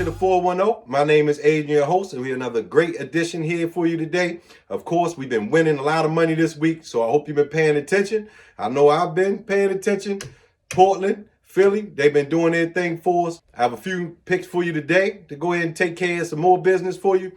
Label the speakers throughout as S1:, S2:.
S1: to the 410. My name is Adrian, your host, and we have another great edition here for you today. Of course, we've been winning a lot of money this week, so I hope you've been paying attention. I know I've been paying attention. Portland, Philly, they've been doing their thing for us. I have a few picks for you today to go ahead and take care of some more business for you.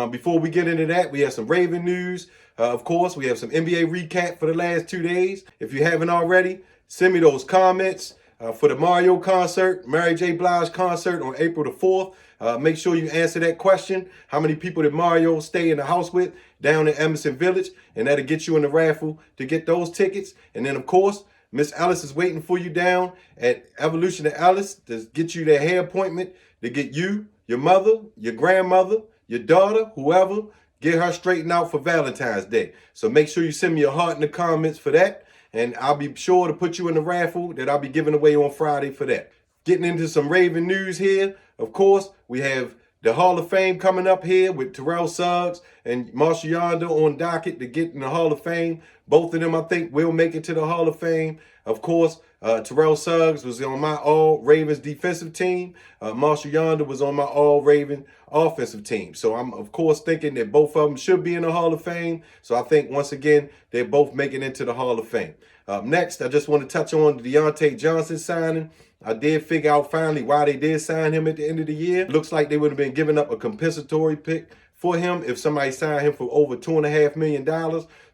S1: Before we get into that, we have some Raven news. Of course, we have some NBA recap for the last 2 days. If you haven't already, send me those comments. For the Mario concert, Mary J. Blige concert on April the 4th. Make sure you answer that question. How many people did Mario stay in the house with down in Emerson Village? And that'll get you in the raffle to get those tickets. And then, of course, Miss Ellis is waiting for you down at Evolution of Ellis to get you that hair appointment, to get you, your mother, your grandmother, your daughter, whoever, get her straightened out for Valentine's Day. So make sure you send me a heart in the comments for that. And I'll be sure to put you in the raffle that I'll be giving away on Friday for that. Getting into some Raven news here. Of course, we have the Hall of Fame coming up here with Terrell Suggs and Marshall Yonder on docket to get in the Hall of Fame. Both of them, I think, will make it to the Hall of Fame. Of course, Terrell Suggs was on my All-Ravens defensive team. Marshall Yonder was on my All-Raven offensive team. So I'm, of course, thinking that both of them should be in the Hall of Fame. So I think, once again, they're both making it into the Hall of Fame. Next, I just want to touch on the Deontay Johnson signing. I did figure out finally why they did sign him at the end of the year. Looks like they would have been giving up a compensatory pick for him if somebody signed him for over $2.5 million.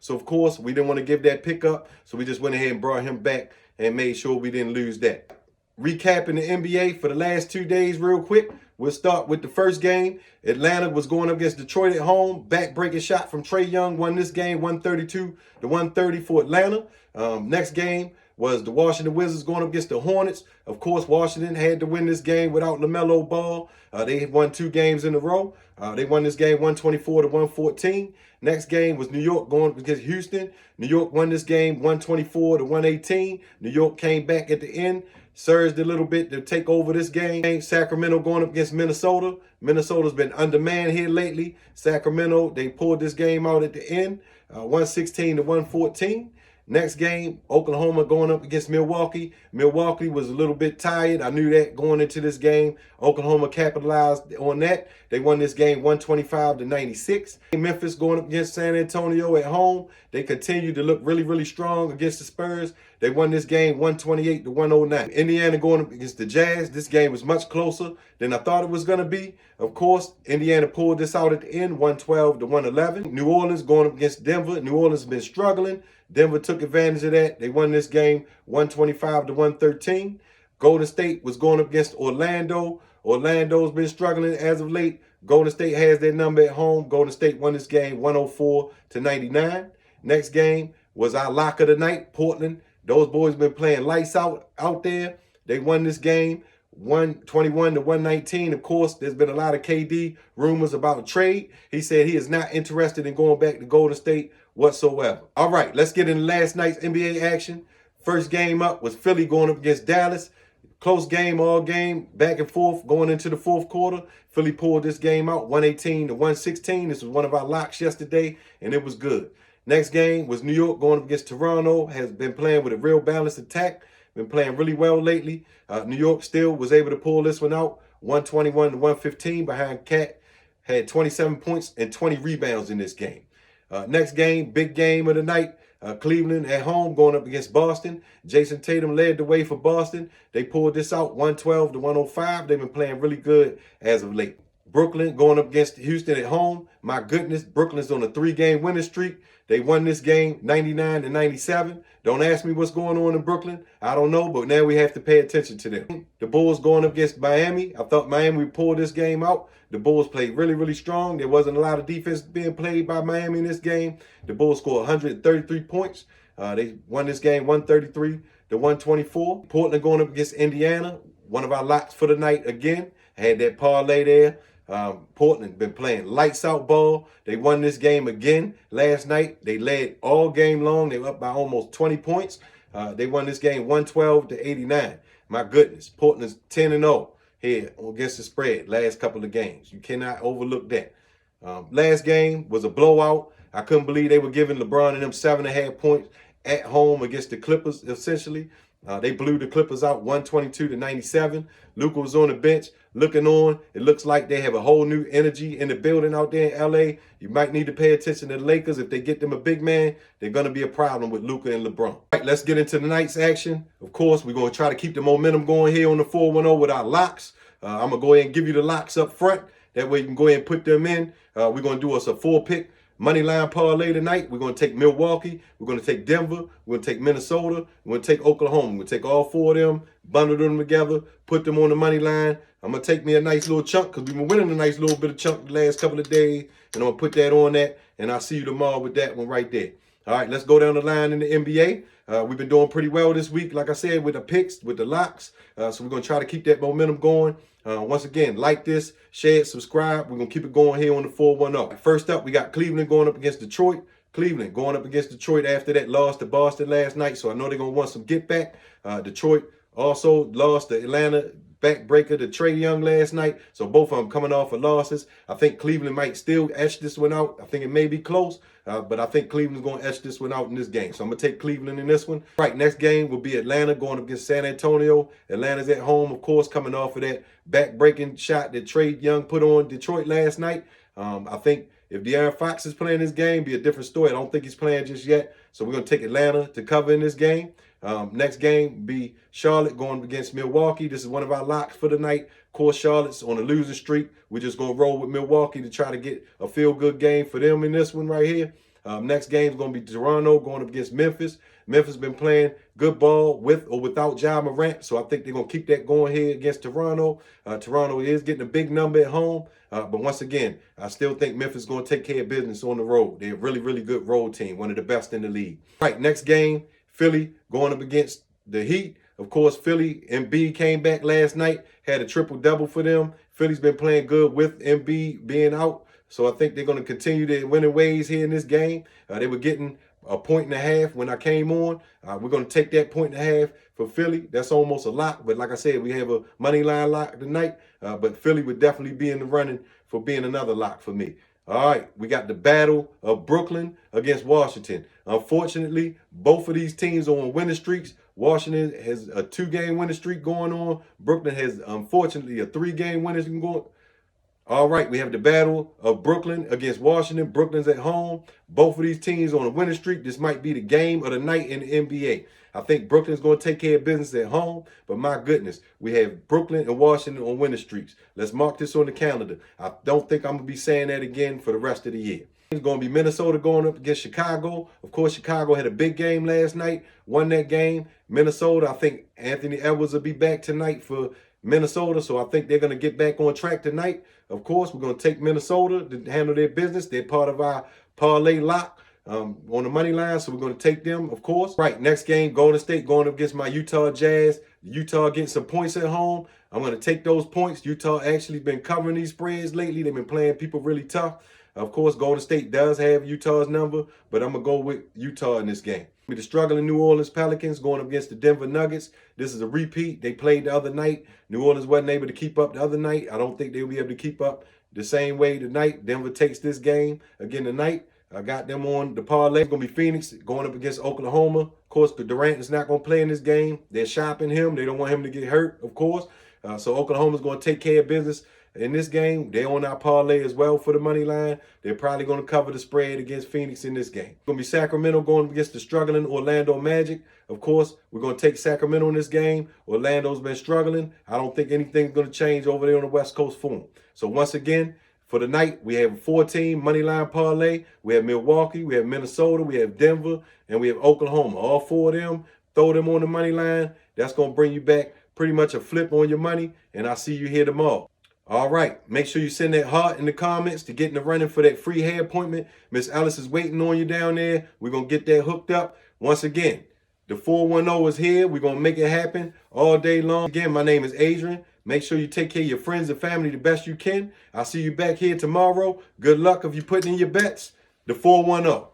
S1: So, of course, we didn't want to give that pick up. So we just went ahead and brought him back and made sure we didn't lose that. Recapping the NBA for the last 2 days real quick. We'll start with the first game. Atlanta was going up against Detroit at home. Back-breaking shot from Trae Young won this game 132-130 for Atlanta. Next game was the Washington Wizards going up against the Hornets. Of course, Washington had to win this game without LaMelo Ball. They won 2 games in a row. They won this game 124-114. Next game was New York going up against Houston. New York won this game 124-118. New York came back at the end, surged a little bit to take over this game. Sacramento going up against Minnesota. Minnesota's been undermanned here lately. Sacramento, they pulled this game out at the end, 116-114. Next game, Oklahoma going up against Milwaukee. Milwaukee was a little bit tired. I knew that going into this game. Oklahoma capitalized on that. They won this game 125-96. Memphis going up against San Antonio at home. They continue to look really, really strong against the Spurs. They won this game 128-109. Indiana going up against the Jazz. This game was much closer than I thought it was going to be. Of course, Indiana pulled this out at the end, 112-111. New Orleans going up against Denver. New Orleans has been struggling. Denver took advantage of that. They won this game 125-113. Golden State was going up against Orlando. Orlando's been struggling as of late. Golden State has their number at home. Golden State won this game 104-99. Next game was our lock of the night, Portland. Those boys been playing lights out there. They won this game 121-119. Of course, there's been a lot of KD rumors about a trade. He said he is not interested in going back to Golden State whatsoever. All right, let's get into last night's NBA action. First game up was Philly going up against Dallas. Close game all game, back and forth going into the fourth quarter. Philly pulled this game out 118-116. This was one of our locks yesterday, and it was good. Next game was New York going up against Toronto. Has been playing with a real balanced attack. Been playing really well lately. New York still was able to pull this one out 121-115 behind Cat. Had 27 points and 20 rebounds in this game. Next game, big game of the night. Cleveland at home going up against Boston. Jason Tatum led the way for Boston. They pulled this out 112-105. They've been playing really good as of late. Brooklyn going up against Houston at home. My goodness, Brooklyn's on a 3-game winning streak. They won this game 99-97. Don't ask me what's going on in Brooklyn. I don't know, but now we have to pay attention to them. The Bulls going up against Miami. I thought Miami would pull this game out. The Bulls played really, really strong. There wasn't a lot of defense being played by Miami in this game. The Bulls scored 133 points. They won this game 133-124. Portland going up against Indiana. One of our locks for the night again. Had that parlay there. Portland been playing lights out ball. They won this game again last night. They led all game long. They were up by almost 20 points. They won this game 112-89. My goodness, Portland's 10-0 here against the spread last couple of games. You cannot overlook that. Last game was a blowout. I couldn't believe they were giving LeBron and them 7.5 points at home against the Clippers, essentially. They blew the Clippers out 122-97. Luka was on the bench looking on. It looks like they have a whole new energy in the building out there in LA. You might need to pay attention to the Lakers. If they get them a big man, they're going to be a problem with Luka and LeBron. All right, let's get into tonight's action. Of course, we're going to try to keep the momentum going here on the 410 with our locks. I'm going to go ahead and give you the locks up front. That way you can go ahead and put them in. We're going to do us a 4-pick money line parlay tonight. We're going to take Milwaukee. We're going to take Denver. We're going to take Minnesota. We're going to take Oklahoma. We're going to take all 4 of them, bundle them together, put them on the money line. I'm going to take me a nice little chunk because we've been winning a nice little bit of chunk the last couple of days. And I'm going to put that on that. And I'll see you tomorrow with that one right there. All right, let's go down the line in the NBA. We've been doing pretty well this week, like I said, with the picks, with the locks. So we're going to try to keep that momentum going. Once again, like this, share it, subscribe. We're going to keep it going here on the 410. First up, we got Cleveland going up against Detroit. Cleveland going up against Detroit after that loss to Boston last night. So I know they're going to want some get back. Detroit also lost to Atlanta backbreaker to Trae Young last night. So both of them coming off of losses. I think Cleveland might still etch this one out. I think it may be close, but I think Cleveland's going to etch this one out in this game. So I'm going to take Cleveland in this one. Right, next game will be Atlanta going up against San Antonio. Atlanta's at home, of course, coming off of that back-breaking shot that Trae Young put on Detroit last night. I think if De'Aaron Fox is playing this game, be a different story. I don't think he's playing just yet. So we're going to take Atlanta to cover in this game. Next game be Charlotte going against Milwaukee. This is one of our locks for the night. Of course, Charlotte's on a losing streak. We're just going to roll with Milwaukee to try to get a feel-good game for them in this one right here. Next game is going to be Toronto going up against Memphis. Memphis been playing good ball with or without Ja Morant, so I think they're going to keep that going here against Toronto. Toronto is getting a big number at home, but once again, I still think Memphis is going to take care of business on the road. They're a really, really good road team, one of the best in the league. All right, next game, Philly going up against the Heat. Of course, Philly, Embiid came back last night, had a triple-double for them. Philly's been playing good with Embiid being out, so I think they're going to continue their winning ways here in this game. They were getting a 1.5 when I came on. We're going to take that 1.5 for Philly. That's almost a lock, but like I said, we have a money line lock tonight, but Philly would definitely be in the running for being another lock for me. All right, we got the battle of Brooklyn against Washington. Unfortunately, both of these teams are on winning streaks. Washington has a 2-game winning streak going on. Brooklyn has, unfortunately, a 3-game winning streak going on. All right, we have the battle of Brooklyn against Washington. Brooklyn's at home. Both of these teams on a winning streak. This might be the game of the night in the NBA. I think Brooklyn's going to take care of business at home, but my goodness, we have Brooklyn and Washington on winning streaks. Let's mark this on the calendar. I don't think I'm going to be saying that again for the rest of the year. It's going to be Minnesota going up against Chicago. Of course, Chicago had a big game last night, won that game. Minnesota, I think Anthony Edwards will be back tonight for Minnesota, so I think they're going to get back on track tonight. Of course, we're going to take Minnesota to handle their business. They're part of our parlay lock on the money line, so we're going to take them, of course. Right, next game, Golden State going up against my Utah Jazz. Utah getting some points at home. I'm going to take those points. Utah actually been covering these spreads lately. They've been playing people really tough. Of course, Golden State does have Utah's number, but I'm going to go with Utah in this game. With the struggling New Orleans Pelicans going up against the Denver Nuggets. This is a repeat. They played the other night. New Orleans wasn't able to keep up the other night. I don't think they'll be able to keep up the same way tonight. Denver takes this game again tonight. I got them on the parlay. It's going to be Phoenix going up against Oklahoma. Of course, Durant is not going to play in this game. They're shopping him. They don't want him to get hurt, of course. So Oklahoma's going to take care of business in this game. They're on our parlay as well for the money line. They're probably going to cover the spread against Phoenix in this game. It's going to be Sacramento going up against the struggling Orlando Magic. Of course, we're going to take Sacramento in this game. Orlando's been struggling. I don't think anything's going to change over there on the West Coast for them. So once again, for the night, we have a 4-team money line parlay. We have Milwaukee, we have Minnesota, we have Denver, and we have Oklahoma. All 4 of them, throw them on the money line. That's going to bring you back pretty much a flip on your money, and I'll see you here tomorrow. All right, make sure you send that heart in the comments to get in the running for that free hair appointment. Miss Ellis is waiting on you down there. We're going to get that hooked up. Once again, the 410 is here. We're going to make it happen all day long. Again, my name is Adrian. Make sure you take care of your friends and family the best you can. I'll see you back here tomorrow. Good luck if you're putting in your bets. The 410.